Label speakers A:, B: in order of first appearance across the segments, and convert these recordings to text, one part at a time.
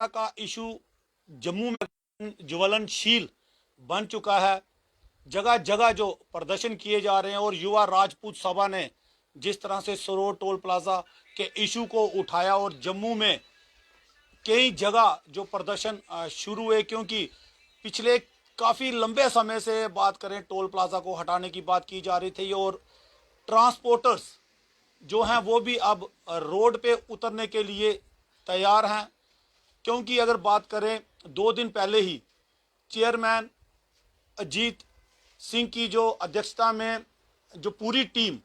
A: का इशू जम्मू में ज्वलनशील बन चुका है। जगह जगह जो प्रदर्शन किए जा रहे हैं और युवा राजपूत सभा ने जिस तरह से सरोर टोल प्लाजा के इशू को उठाया और जम्मू में कई जगह जो प्रदर्शन शुरू हुए, क्योंकि पिछले काफ़ी लंबे समय से बात करें टोल प्लाजा को हटाने की बात की जा रही थी और ट्रांसपोर्टर्स जो हैं वो भी अब रोड पे उतरने के लिए तैयार हैं। क्योंकि अगर बात करें 2 दिन पहले ही चेयरमैन अजीत सिंह की जो अध्यक्षता में जो पूरी टीम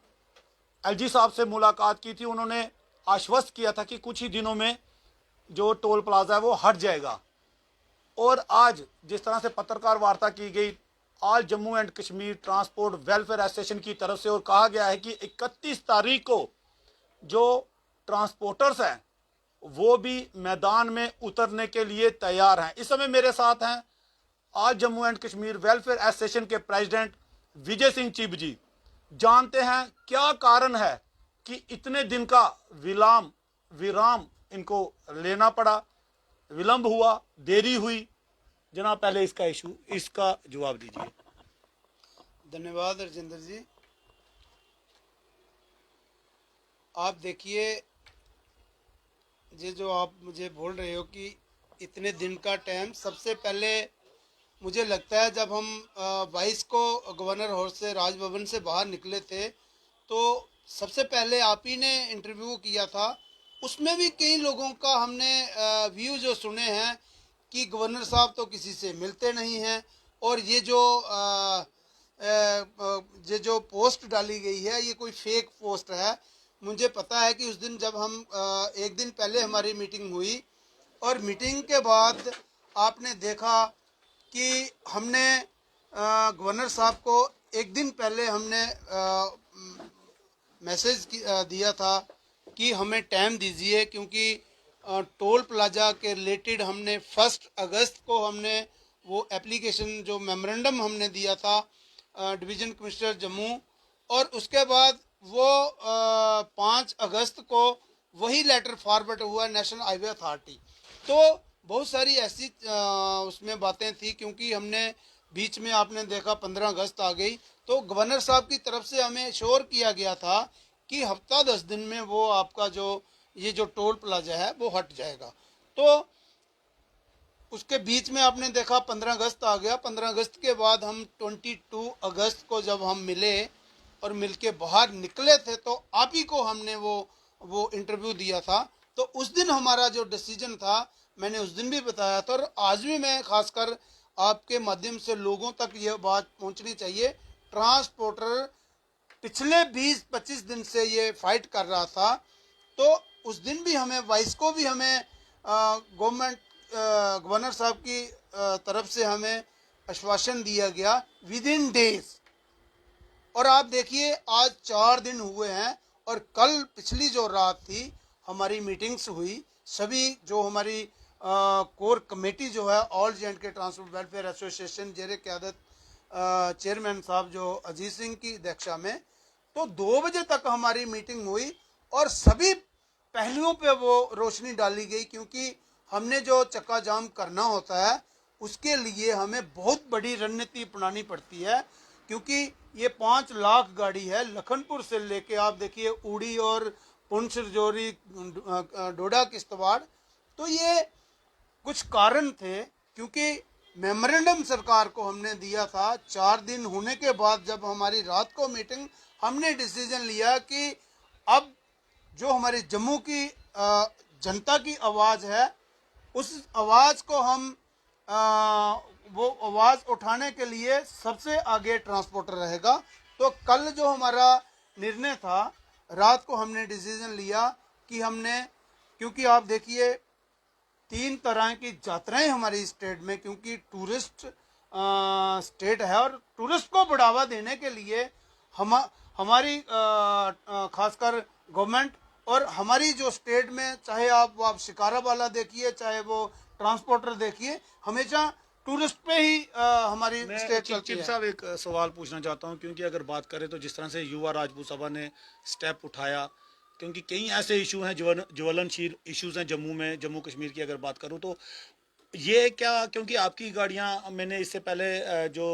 A: एलजी साहब से मुलाकात की थी, उन्होंने आश्वस्त किया था कि कुछ ही दिनों में जो टोल प्लाजा है वो हट जाएगा। और आज जिस तरह से पत्रकार वार्ता की गई all Jammu and Kashmir transport welfare association की तरफ से, और कहा गया है कि 31 तारीख को जो ट्रांसपोर्टर्स हैं वो भी मैदान में उतरने के लिए तैयार हैं। इस समय मेरे साथ हैं आज Jammu and Kashmir welfare association के प्रेसिडेंट विजय सिंह चिब जी। जानते हैं क्या कारण है कि इतने दिन का विराम इनको लेना पड़ा, विलंब हुआ, देरी हुई। जनाब पहले इसका जवाब दीजिए।
B: धन्यवाद राजेंद्र जी। आप देखिए, ये जो आप मुझे बोल रहे हो कि इतने दिन का टाइम, सबसे पहले मुझे लगता है जब हम 22 को गवर्नर हाउस से राजभवन से बाहर निकले थे तो सबसे पहले आप ही ने इंटरव्यू किया था। उसमें भी कई लोगों का हमने व्यू जो सुने हैं कि गवर्नर साहब तो किसी से मिलते नहीं हैं और ये जो पोस्ट डाली गई है ये कोई फेक पोस्ट है। मुझे पता है कि उस दिन जब हम एक दिन पहले हमारी मीटिंग हुई और मीटिंग के बाद आपने देखा कि हमने गवर्नर साहब को एक दिन पहले हमने मैसेज दिया था कि हमें टाइम दीजिए, क्योंकि टोल प्लाजा के रिलेटेड हमने 1 अगस्त को हमने वो एप्लीकेशन जो मेमोरेंडम हमने दिया था डिवीज़न कमिश्नर जम्मू, और उसके बाद वो 5 अगस्त को वही लेटर फॉरवर्ड हुआ नेशनल हाईवे अथॉरिटी। तो बहुत सारी ऐसी उसमें बातें थी, क्योंकि हमने बीच में आपने देखा 15 अगस्त आ गई तो गवर्नर साहब की तरफ से हमें श्योर किया गया था कि हफ्ता 10 दिन में वो आपका ये जो टोल प्लाजा है वो हट जाएगा। तो उसके बीच में आपने देखा 15 अगस्त आ गया। 15 अगस्त के बाद हम 22 अगस्त को जब हम मिले और मिलके बाहर निकले थे तो आप ही को हमने वो इंटरव्यू दिया था। तो उस दिन हमारा जो डिसीजन था मैंने उस दिन भी बताया था और आज भी मैं खासकर आपके माध्यम से लोगों तक ये बात पहुंचनी चाहिए। ट्रांसपोर्टर पिछले 20-25 दिन से ये फाइट कर रहा था, तो उस दिन भी हमें 22 को भी हमें गवर्नर साहब की तरफ से हमें आश्वासन दिया गया विद इन डेज। और आप देखिए आज 4 दिन हुए हैं और कल पिछली जो रात थी हमारी मीटिंग्स हुई। सभी जो हमारी कोर कमेटी जो है all J&K transport welfare association जेरे क़यादत चेयरमैन साहब जो अजीत सिंह की अध्यक्षता में, तो 2 बजे तक हमारी मीटिंग हुई और सभी पहलुओं पे वो रोशनी डाली गई, क्योंकि हमने जो चक्का जाम करना होता है उसके लिए हमें बहुत बड़ी रणनीति अपनानी पड़ती है। क्योंकि ये 5 लाख गाड़ी है लखनपुर से लेके आप देखिए उड़ी और पुंछ रजौरी डोडा किश्तवाड़। तो ये कुछ कारण थे, क्योंकि मेमोरेंडम सरकार को हमने दिया था। 4 दिन होने के बाद जब हमारी रात को मीटिंग, हमने डिसीजन लिया कि अब जो हमारी जम्मू की जनता की आवाज़ है उस आवाज़ को हम वो आवाज़ उठाने के लिए सबसे आगे ट्रांसपोर्टर रहेगा। तो कल जो हमारा निर्णय था, रात को हमने डिसीजन लिया कि हमने, क्योंकि आप देखिए 3 तरह की यात्राएं हमारी स्टेट में, क्योंकि टूरिस्ट स्टेट है और टूरिस्ट को बढ़ावा देने के लिए हमारी खासकर गवर्नमेंट और हमारी जो स्टेट में, चाहे आप शिकारा वाला देखिए चाहे वो ट्रांसपोर्टर देखिए, हमेशा टूरिस्ट पे ही हमारी स्टेट चलती है।
A: साहब एक सवाल पूछना चाहता हूं, क्योंकि अगर बात करें तो जिस तरह से युवा राजपूत सभा ने स्टेप उठाया क्योंकि कई ऐसे इशू हैं ज्वलनशील इश्यूज हैं जम्मू में, जम्मू कश्मीर की अगर बात करूं तो ये क्या, क्योंकि आपकी गाड़ियां, मैंने इससे पहले जो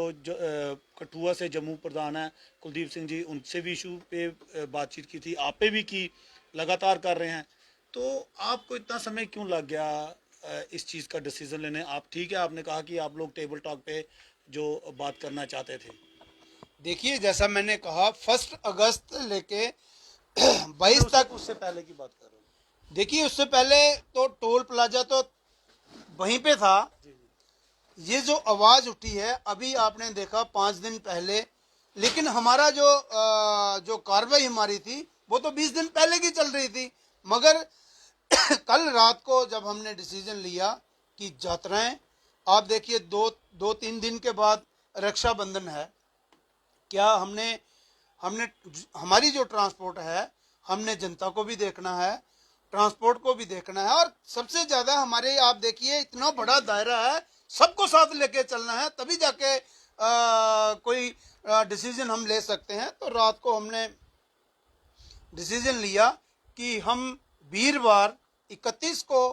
A: कठुआ से जम्मू प्रधान है कुलदीप सिंह जी, उनसे भी इशू पे बातचीत की थी, आप पे भी की, लगातार कर रहे हैं। तो आपको इतना समय क्यों लग गया इस चीज़ का डिसीजन लेने? आप ठीक है, आपने कहा कि आप लोग टेबल टॉक पे जो बात करना चाहते थे।
B: देखिए, जैसा मैंने कहा 1 अगस्त लेके 22
A: उससे
B: तक,
A: उससे पहले की बात कर रहा हूँ।
B: देखिए उससे पहले तो टोल प्लाजा तो वहीं पे था।
A: जी जी।
B: ये जो आवाज उठी है अभी आपने देखा 5 दिन पहले, लेकिन हमारा जो कार्रवाई हमारी थी वो तो 20 दिन पहले की चल रही थी। मगर कल रात को जब हमने डिसीजन लिया कि यात्राएं, आप देखिए 2-3 दिन के बाद रक्षाबंधन है, क्या हमने हमने हमारी जो ट्रांसपोर्ट है, हमने जनता को भी देखना है, ट्रांसपोर्ट को भी देखना है, और सबसे ज्यादा हमारे, आप देखिए इतना बड़ा दायरा है, सबको साथ लेके चलना है, तभी जाके कोई डिसीजन हम ले सकते हैं। तो रात को हमने डिसीजन लिया कि हम वीरवार 31 को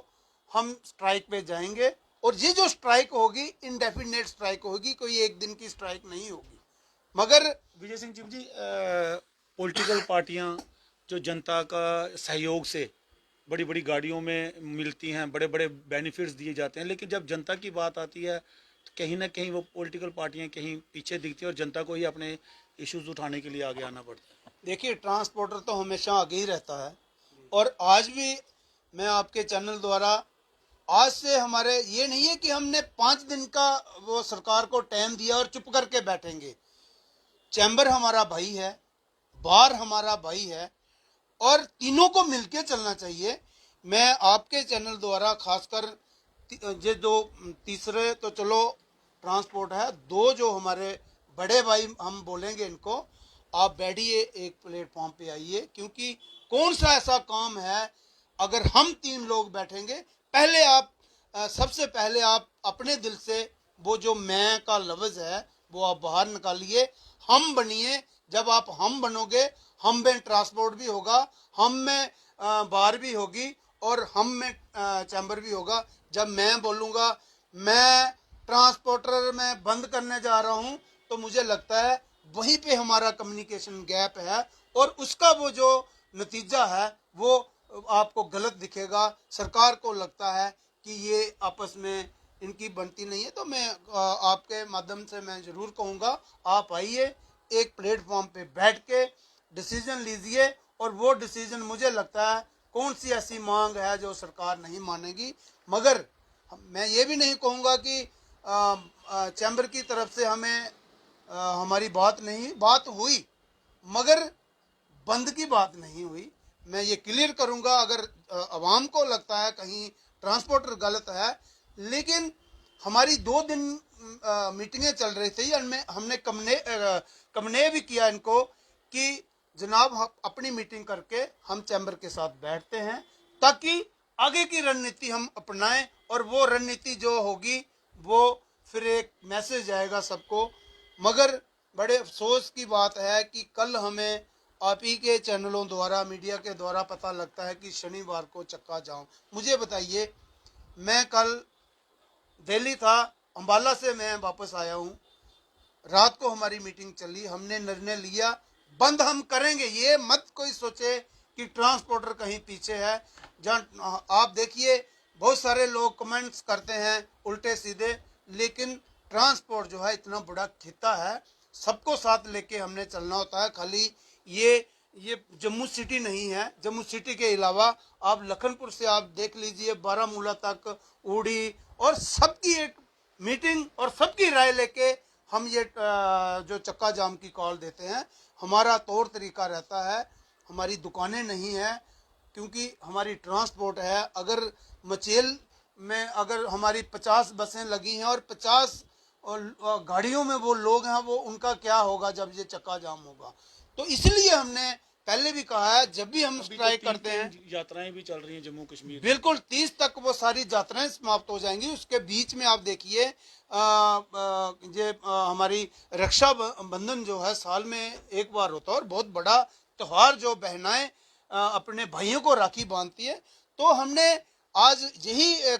B: हम स्ट्राइक पे जाएंगे, और ये जो स्ट्राइक होगी इंडेफिनेट स्ट्राइक होगी, कोई एक दिन की स्ट्राइक नहीं होगी। मगर
A: विजय सिंह जी, पॉलिटिकल पार्टियां जो जनता का सहयोग से बड़ी बड़ी गाड़ियों में मिलती हैं, बड़े बड़े बेनिफिट्स दिए जाते हैं, लेकिन जब जनता की बात आती है तो कहीं ना कहीं वो पॉलिटिकल पार्टियां कहीं पीछे दिखती हैं और जनता को ही अपने इश्यूज उठाने के लिए आगे आना पड़ता है।
B: देखिए, ट्रांसपोर्टर तो हमेशा आगे ही रहता है, और आज भी मैं आपके चैनल द्वारा, आज से हमारे ये नहीं है कि हमने 5 दिन का वो सरकार को टाइम दिया और चुप करके बैठेंगे। चैम्बर हमारा भाई है, बार हमारा भाई है, और तीनों को मिलके चलना चाहिए। मैं आपके चैनल द्वारा खासकर ये जो तीसरे तो चलो ट्रांसपोर्ट है, दो जो हमारे बड़े भाई हम बोलेंगे इनको, आप बैठिए, एक प्लेटफॉर्म पे आइए, क्योंकि कौन सा ऐसा काम है, अगर हम 3 लोग बैठेंगे, पहले आप सबसे पहले आप अपने दिल से वो जो मैं का लफ्ज है वो आप बाहर निकालिए, हम बनिए। जब आप हम बनोगे, हम में ट्रांसपोर्ट भी होगा, हम में बार भी होगी, और हम में चैम्बर भी होगा। जब मैं बोलूँगा मैं ट्रांसपोर्टर में बंद करने जा रहा हूँ, तो मुझे लगता है वहीं पे हमारा कम्युनिकेशन गैप है, और उसका वो जो नतीजा है वो आपको गलत दिखेगा। सरकार को लगता है कि ये आपस में इनकी बनती नहीं है। तो मैं आपके माध्यम से मैं ज़रूर कहूँगा, आप आइए, एक प्लेटफॉर्म पे बैठ के डिसीजन लीजिए, और वो डिसीजन मुझे लगता है कौन सी ऐसी मांग है जो सरकार नहीं मानेगी। मगर मैं ये भी नहीं कहूँगा कि चैम्बर की तरफ से हमें हमारी बात हुई, मगर बंद की बात नहीं हुई। मैं ये क्लियर करूंगा, अगर अवाम को लगता है कहीं ट्रांसपोर्टर गलत है, लेकिन हमारी 2 दिन मीटिंगें चल रही थी, हमने कमने भी किया इनको कि जनाब हम अपनी मीटिंग करके हम चैम्बर के साथ बैठते हैं, ताकि आगे की रणनीति हम अपनाएं, और वो रणनीति जो होगी वो फिर एक मैसेज आएगा सबको। मगर बड़े अफसोस की बात है कि कल हमें आप ही के चैनलों द्वारा, मीडिया के द्वारा पता लगता है कि शनिवार को चक्का जाम। मुझे बताइए, मैं कल दिल्ली था, अंबाला से मैं वापस आया हूँ, रात को हमारी मीटिंग चली, हमने निर्णय लिया बंद हम करेंगे। ये मत कोई सोचे कि ट्रांसपोर्टर कहीं पीछे है। जहाँ आप देखिए बहुत सारे लोग कमेंट्स करते हैं उल्टे सीधे, लेकिन ट्रांसपोर्ट जो है इतना बड़ा खिता है, सबको साथ लेके हमने चलना होता है। खाली ये जम्मू सिटी नहीं है, जम्मू सिटी के अलावा आप लखनपुर से आप देख लीजिए, बारामूला तक, उड़ी, और सबकी एक मीटिंग और सबकी राय लेके हम ये जो चक्का जाम की कॉल देते हैं। हमारा तौर तरीका रहता है, हमारी दुकानें नहीं है, क्योंकि हमारी ट्रांसपोर्ट है। अगर मचेल में अगर हमारी 50 बसें लगी हैं और 50 गाड़ियों में वो लोग हैं, वो उनका क्या होगा जब ये चक्का जाम होगा। तो इसलिए हमने पहले भी कहा है, जब भी हम स्ट्राइक करते हैं,
A: यात्राएं भी चल रही हैं जम्मू कश्मीर,
B: बिल्कुल 30 तक वो सारी यात्राएं समाप्त हो जाएंगी। उसके बीच में आप देखिए ये हमारी रक्षा बंधन जो है साल में एक बार होता है, और बहुत बड़ा त्यौहार जो बहनाएं अपने भाइयों को राखी बांधती है। तो हमने आज यही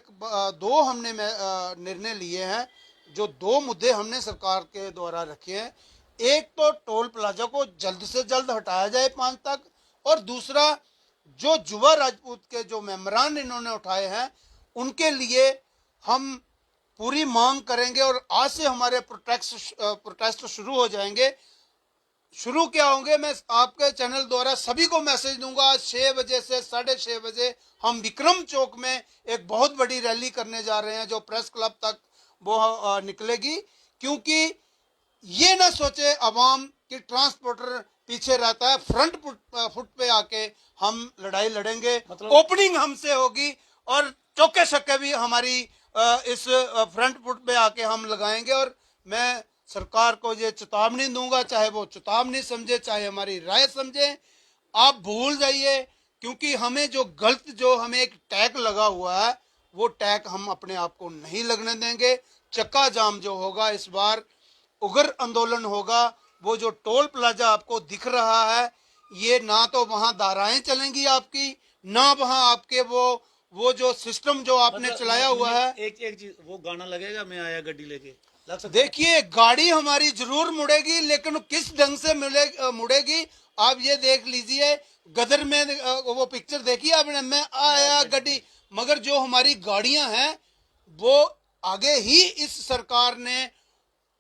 B: दो हमने निर्णय लिए हैं, जो दो मुद्दे हमने सरकार के द्वारा रखे हैं। एक तो टोल प्लाजा को जल्द से जल्द हटाया जाए 5 तक, और दूसरा जो युवा राजपूत के जो मेंबरान इन्होंने उठाए हैं उनके लिए हम पूरी मांग करेंगे, और आज से हमारे प्रोटेस्ट शुरू हो जाएंगे। शुरू क्या होंगे, मैं आपके चैनल द्वारा सभी को मैसेज दूंगा। आज 6 बजे से 6:30 बजे हम विक्रम चौक में एक बहुत बड़ी रैली करने जा रहे हैं, जो प्रेस क्लब तक वो निकलेगी। क्योंकि ये ना सोचे अवाम कि ट्रांसपोर्टर पीछे रहता है, फ्रंट फुट पे आके हम लड़ाई लड़ेंगे।
A: मतलब
B: ओपनिंग हमसे होगी और चौके छक्के भी हमारी इस फ्रंट फुट पे आके हम लगाएंगे। और मैं सरकार को ये चेतावनी दूंगा, चाहे वो चेतावनी समझे चाहे हमारी राय समझे, आप भूल जाइए। क्योंकि हमें जो गलत जो हमें एक टैग लगा हुआ है, वो टैग हम अपने आप को नहीं लगने देंगे। चक्का जाम जो होगा इस बार, उग्र आंदोलन होगा। वो जो टोल प्लाजा आपको दिख रहा है, ये ना तो वहां धाराएं चलेंगी आपकी, ना वहां आपके वो जो सिस्टम जो आपने
A: मतलब
B: चलाया हुआ है।
A: एक चीज, वो गाना लगेगा, मैं आया गड्डी लेके, लग सकता है?
B: देखिए, गाड़ी हमारी जरूर मुड़ेगी, लेकिन किस ढंग से मुड़ेगी आप ये देख लीजिए। गदर में वो पिक्चर देखी आपने, मैं आया गड्डी। मगर जो हमारी गाड़ियां हैं वो आगे ही इस सरकार ने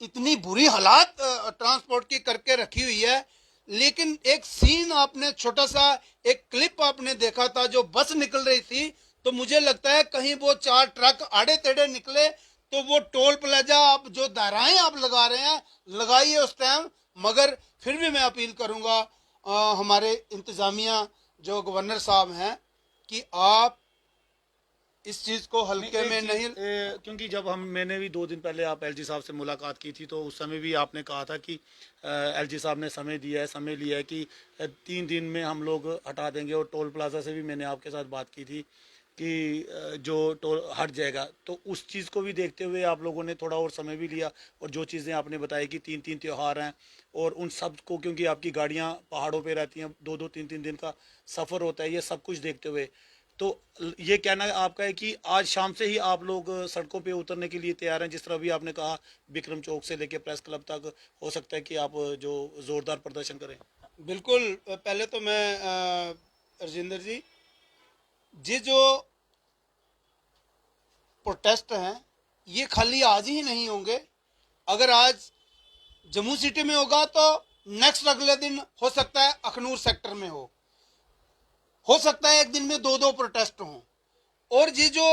B: इतनी बुरी हालात ट्रांसपोर्ट की करके रखी हुई है। लेकिन एक सीन आपने छोटा सा एक क्लिप आपने देखा था, जो बस निकल रही थी, तो मुझे लगता है कहीं वो 4 ट्रक आड़े टेढ़े निकले। तो वो टोल प्लाजा आप जो धाराएं आप लगा रहे हैं, लगाइए उस टाइम। मगर फिर भी मैं अपील करूंगा हमारे इंतजामिया जो गवर्नर साहब हैं, कि आप इस चीज को हल्के में नहीं।
A: क्योंकि जब मैंने भी 2 दिन पहले आप एलजी साहब से मुलाकात की थी, तो उस समय भी आपने कहा था कि एलजी साहब ने समय दिया है, समय लिया है कि 3 दिन में हम लोग हटा देंगे। और टोल प्लाजा से भी मैंने आपके साथ बात की थी कि जो टोल हट जाएगा। तो उस चीज़ को भी देखते हुए आप लोगों ने थोड़ा और समय भी लिया। और जो चीज़ें आपने बताई कि 3-3 त्यौहार हैं, और उन सब को, क्योंकि आपकी गाड़ियाँ पहाड़ों पे रहती हैं, 2-2 3-3 दिन का सफ़र होता है, ये सब कुछ देखते हुए, तो ये कहना आपका है कि आज शाम से ही आप लोग सड़कों पे उतरने के लिए तैयार हैं। जिस तरह भी आपने कहा, विक्रम चौक से लेके प्रेस क्लब तक हो सकता है कि आप जो जोरदार प्रदर्शन करें।
B: बिल्कुल। पहले तो मैं राजेंद्र जी, ये जो प्रोटेस्ट हैं ये खाली आज ही नहीं होंगे। अगर आज जम्मू सिटी में होगा तो नेक्स्ट अगले दिन हो सकता है अखनूर सेक्टर में हो सकता है एक दिन में 2-2 प्रोटेस्ट हों। और ये जो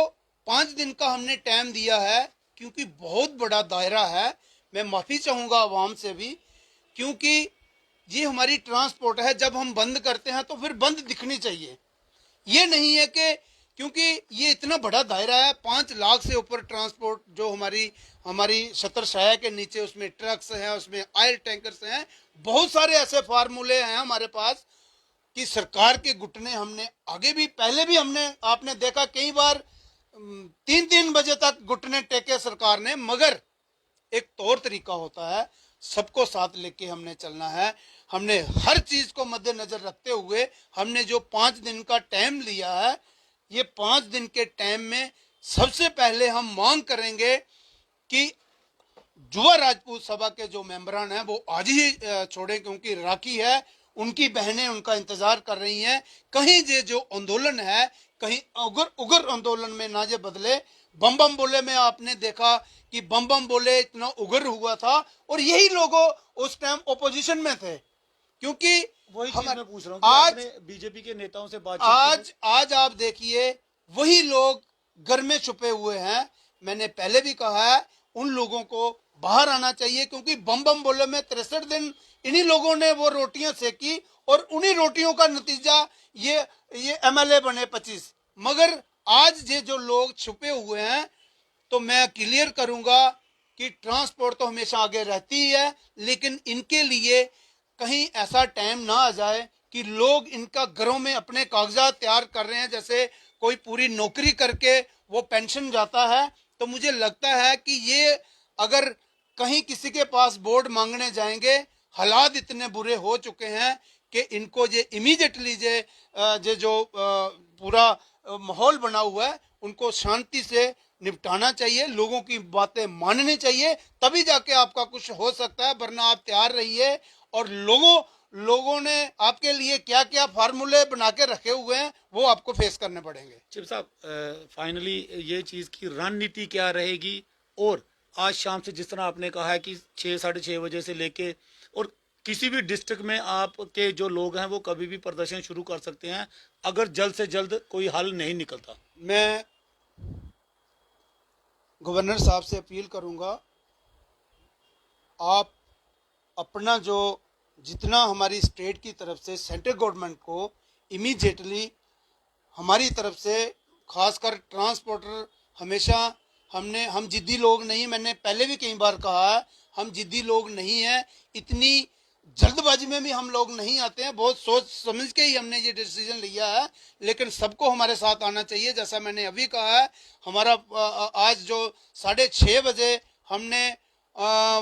B: 5 दिन का हमने टाइम दिया है, क्योंकि बहुत बड़ा दायरा है, मैं माफ़ी चाहूँगा आवाम से भी, क्योंकि ये हमारी ट्रांसपोर्ट है। जब हम बंद करते हैं तो फिर बंद दिखनी चाहिए। ये नहीं है कि क्योंकि ये इतना बड़ा दायरा है, 5 लाख से ऊपर ट्रांसपोर्ट जो हमारी छत्रछाया के नीचे, उसमें ट्रक्स हैं, उसमें ऑयल टैंकर्स हैं, बहुत सारे ऐसे फार्मूले हैं हमारे पास कि सरकार के घुटने हमने आगे भी पहले भी हमने आपने देखा कई बार 3-3 बजे तक घुटने टेके सरकार ने। मगर एक तौर तरीका होता है, सबको साथ लेके हमने चलना है। हमने हर चीज को मद्देनजर रखते हुए हमने जो 5 दिन का टाइम लिया है, ये 5 दिन के टाइम में सबसे पहले हम मांग करेंगे कि युवा राजपूत सभा के जो मेंबरान हैं वो आज ही छोड़ें, क्योंकि राखी है, उनकी बहनें उनका इंतजार कर रही हैं। कहीं ये जो आंदोलन है, कहीं उग्र आंदोलन में ना ये बदले। बम बम बोले में आपने देखा कि बम बम बोले इतना उग्र हुआ था, और यही लोग उस टाइम ओपोजिशन में थे। क्योंकि
A: वही चीज मैं पूछ रहा हूँ
B: आज
A: कि आपने बीजेपी के नेताओं से बातचीत
B: आज आप देखिए, वही लोग घर में छुपे हुए हैं। मैंने पहले भी कहा है, उन लोगों को बाहर आना चाहिए, क्योंकि बम बम बोले में 63 दिन इन्हीं लोगों ने वो रोटियां सेकी, और उन्हीं रोटियों का नतीजा ये एमएलए बने 25। मगर आज ये जो लोग छुपे हुए हैं, तो मैं क्लियर करूंगा कि ट्रांसपोर्ट तो हमेशा आगे रहती ही है, लेकिन इनके लिए कहीं ऐसा टाइम ना आ जाए कि लोग इनका घरों में अपने कागजात तैयार कर रहे हैं, जैसे कोई पूरी नौकरी करके वो पेंशन जाता है। तो मुझे लगता है कि ये अगर कहीं किसी के पास बोर्ड मांगने जाएंगे, हालात इतने बुरे हो चुके हैं कि इनको ये इमीडिएटली जे जो पूरा माहौल बना हुआ है उनको शांति से निपटाना चाहिए, लोगों की बातें माननी चाहिए, तभी जाके आपका कुछ हो सकता है, वरना आप तैयार रहिए। और लोगों ने आपके लिए क्या क्या फार्मूले बना के रखे हुए हैं वो आपको फेस करने पड़ेंगे।
A: चिप साहब, फाइनली ये चीज़ की रणनीति क्या रहेगी, और आज शाम से जिस तरह आपने कहा है कि 6 साढ़े 6 बजे से लेके, और किसी भी डिस्ट्रिक्ट में आपके जो लोग हैं वो कभी भी प्रदर्शन शुरू कर सकते हैं अगर जल्द से जल्द कोई हल नहीं निकलता।
B: मैं गवर्नर साहब से अपील करूंगा, आप अपना जो जितना हमारी स्टेट की तरफ से सेंट्रल गवर्नमेंट को इमीडिएटली हमारी तरफ से, खासकर ट्रांसपोर्टर, हमेशा हम जिद्दी लोग नहीं, मैंने पहले भी कई बार कहा है, हम जिद्दी लोग नहीं हैं, इतनी जल्दबाजी में भी हम लोग नहीं आते हैं, बहुत सोच समझ के ही हमने ये डिसीजन लिया है। लेकिन सबको हमारे साथ आना चाहिए, जैसा मैंने अभी कहा है। हमारा आज जो 6:30 बजे हमने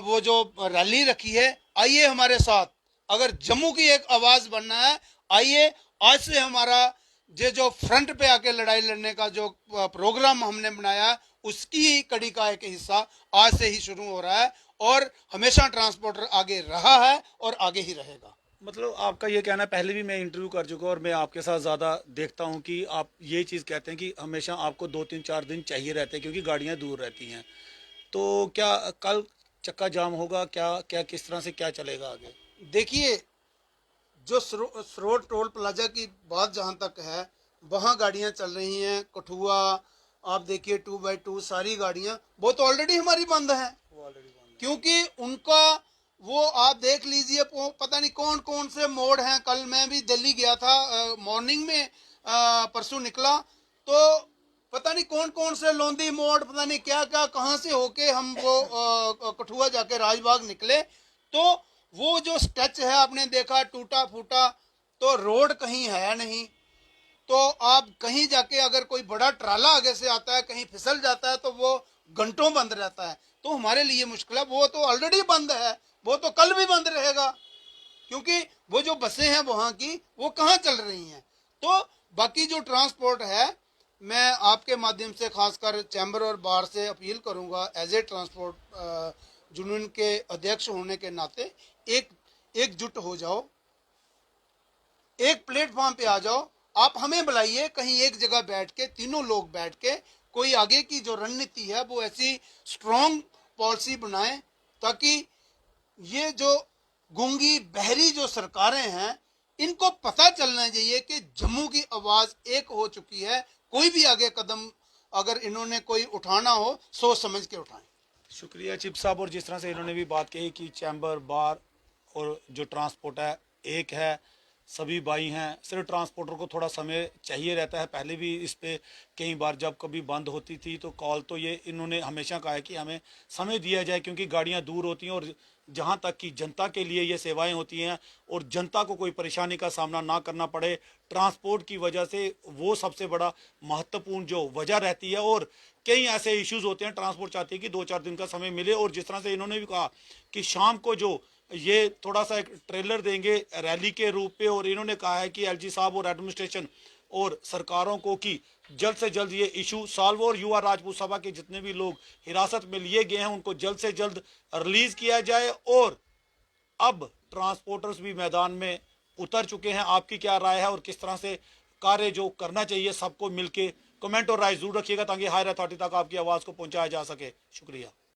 B: वो जो रैली रखी है, आइए हमारे साथ, अगर जम्मू की एक आवाज़ बनना है, आइए। आज से हमारा जो फ्रंट पे आके लड़ाई लड़ने का जो प्रोग्राम हमने बनाया, उसकी कड़ी का एक हिस्सा आज से ही शुरू हो रहा है, और हमेशा ट्रांसपोर्टर आगे रहा है और आगे ही रहेगा।
A: मतलब आपका ये कहना है, पहले भी मैं इंटरव्यू कर चुका हूँ और मैं आपके साथ ज़्यादा देखता हूँ कि आप ये चीज़ कहते हैं कि हमेशा आपको 2 3 4 दिन चाहिए रहते हैं क्योंकि गाड़ियाँ दूर रहती हैं। तो क्या कल चक्का जाम होगा, क्या क्या किस तरह से क्या चलेगा आगे?
B: देखिए, जो सरोड टोल प्लाजा की बात जहाँ तक है, वहाँ गाड़ियाँ चल रही हैं। कठुआ आप देखिए 2x2 सारी गाड़ियाँ वो तो ऑलरेडी हमारी बंद हैं, क्योंकि उनका वो आप देख लीजिए, पता नहीं कौन कौन से मोड़ हैं। कल मैं भी दिल्ली गया था, मॉर्निंग में परसों निकला, तो पता नहीं कौन कौन से लोंदी मोड़, पता नहीं क्या क्या कहाँ से होके हम वो कठुआ जाके राजबाग निकले। तो वो जो स्ट्रेच है आपने देखा टूटा फूटा, तो रोड कहीं है नहीं, तो आप कहीं जाके अगर कोई बड़ा ट्राला आगे से आता है, कहीं फिसल जाता है, तो वो घंटों बंद रहता है। तो हमारे लिए मुश्किल है। वो तो ऑलरेडी बंद है, वो तो कल भी बंद रहेगा, क्योंकि वो जो बसें हैं वहाँ की वो कहाँ चल रही हैं। तो बाकी जो ट्रांसपोर्ट है, मैं आपके माध्यम से खासकर चैम्बर और बार से अपील करूँगा, एज ए ट्रांसपोर्ट यूनियन के अध्यक्ष होने के नाते, एकजुट हो जाओ, एक प्लेटफॉर्म पे आ जाओ। आप हमें बुलाइए, कहीं एक जगह बैठ के, तीनों लोग बैठ के कोई आगे की जो रणनीति है वो ऐसी स्ट्रॉन्ग पॉलिसी बनाएं, ताकि ये जो गूंगी बहरी जो सरकारें हैं, इनको पता चलना चाहिए कि जम्मू की आवाज़ एक हो चुकी है। कोई भी आगे कदम अगर इन्होंने कोई उठाना हो, सोच समझ के उठाएं।
A: शुक्रिया चिप साहब। और जिस तरह से इन्होंने भी बात कही कि चैम्बर बार और जो ट्रांसपोर्ट है एक है, सभी भाई हैं, सिर्फ ट्रांसपोर्टर को थोड़ा समय चाहिए रहता है। पहले भी इस पे कई बार जब कभी बंद होती थी तो कॉल तो ये इन्होंने हमेशा कहा है कि हमें समय दिया जाए, क्योंकि गाड़ियां दूर होती हैं और जहां तक कि जनता के लिए ये सेवाएं होती हैं और जनता को कोई परेशानी का सामना ना करना पड़े, ट्रांसपोर्ट की वजह से वो सबसे बड़ा महत्वपूर्ण जो वजह रहती है। और कई ऐसे इश्यूज होते हैं, ट्रांसपोर्ट चाहती है कि 2 4 दिन का समय मिले। और जिस तरह से इन्होंने भी कहा कि शाम को जो ये थोड़ा सा एक ट्रेलर देंगे रैली के रूप पे, और इन्होंने कहा है कि एलजी साहब और एडमिनिस्ट्रेशन और सरकारों को कि जल्द से जल्द ये इशू सॉल्व, और युवा राजपूत सभा के जितने भी लोग हिरासत में लिए गए हैं उनको जल्द से जल्द रिलीज किया जाए। और अब ट्रांसपोर्टर्स भी मैदान में उतर चुके हैं। आपकी क्या राय है और किस तरह से कार्य जो करना चाहिए सबको मिलके? कमेंट और राय जरूर रखिएगा ताकि हायर अथॉरिटी तक आपकी आवाज़ को पहुंचाया जा सके। शुक्रिया।